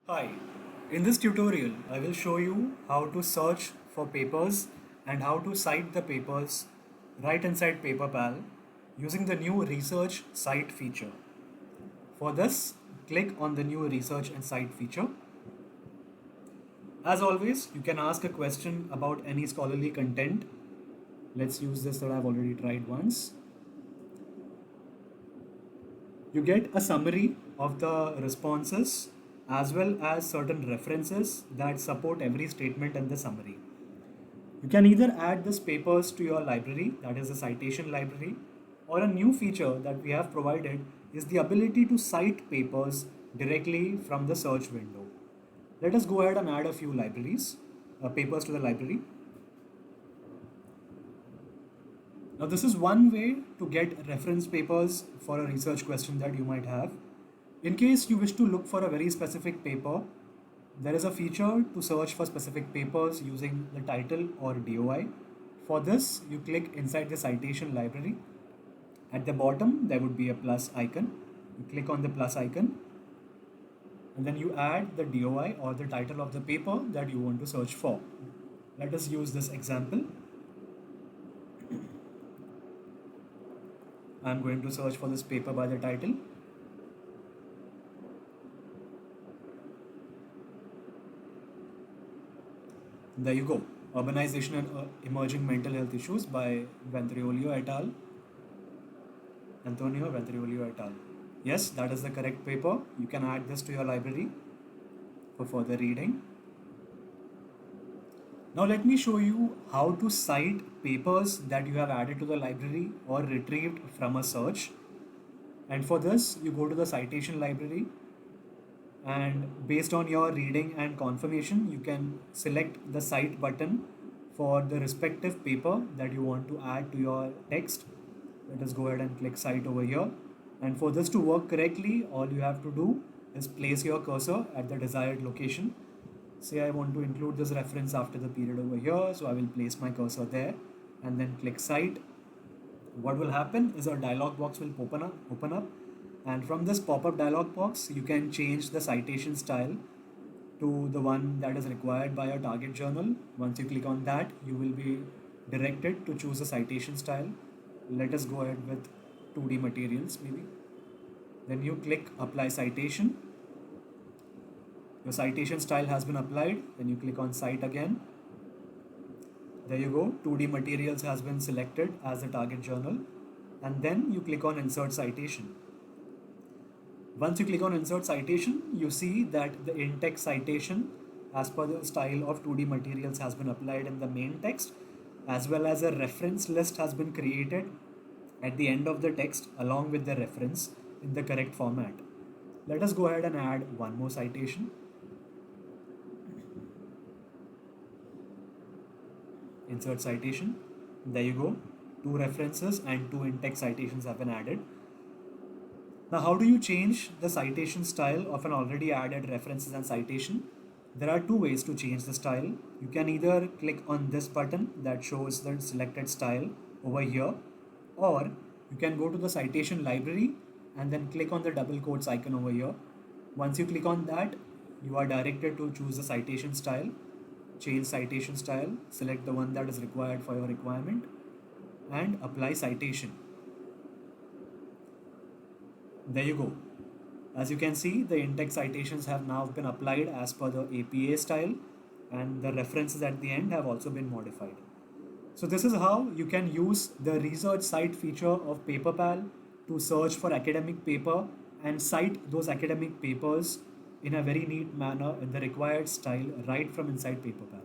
Hi, in this tutorial I will show you how to search for papers and how to cite the papers right inside Paperpal using the new Research Cite feature. For this, click on the new Research and Cite feature. As always, you can ask a question about any scholarly content. Let's use this that I've already tried once. You get a summary of the responses as well as certain references that support every statement in the summary. You can either add these papers to your library, that is the citation library, or a new feature that we have provided is the ability to cite papers directly from the search window. Let us go ahead and add a few papers to the library. Now, this is one way to get reference papers for a research question that you might have. In case you wish to look for a very specific paper, there is a feature to search for specific papers using the title or DOI. For this, you click inside the citation library. At the bottom, there would be a plus icon. You click on the plus icon and then you add the DOI or the title of the paper that you want to search for. Let us use this example. I'm going to search for this paper by the title. There you go. Urbanization and Emerging Mental Health Issues by Ventriolio et al. Antonio Ventriolio et al. Yes, that is the correct paper. You can add this to your library for further reading. Now let me show you how to cite papers that you have added to the library or retrieved from a search. And for this, you go to the citation library, and based on your reading and confirmation, you can select the cite button for the respective paper that you want to add to your text. Let us go ahead and click cite over here. And for this to work correctly, all you have to do is place your cursor at the desired location. Say I want to include this reference after the period over here, so I will place my cursor there and then click cite. What will happen is a dialog box will open up, and from this pop-up dialog box you can change the citation style to the one that is required by your target journal. Once you click on that, you will be directed to choose a citation style. Let us go ahead with 2D materials maybe. Then you click apply citation. Your citation style has been applied. Then you click on cite again. There you go, 2D materials has been selected as the target journal, and then you click on insert citation. Once you click on insert citation, you see that the in-text citation as per the style of 2D materials has been applied in the main text, as well as a reference list has been created at the end of the text along with the reference in the correct format. Let us go ahead and add one more citation. Insert citation. There you go. 2 references and 2 in-text citations have been added. Now, how do you change the citation style of an already added references and citation? There are 2 ways to change the style. You can either click on this button that shows the selected style over here, or you can go to the citation library and then click on the double quotes icon over here. Once you click on that, you are directed to choose the citation style, change citation style, select the one that is required for your requirement, and apply citation. There you go. As you can see, the in-text citations have now been applied as per the APA style, and the references at the end have also been modified. So this is how you can use the Research Cite feature of Paperpal to search for academic paper and cite those academic papers in a very neat manner in the required style right from inside Paperpal.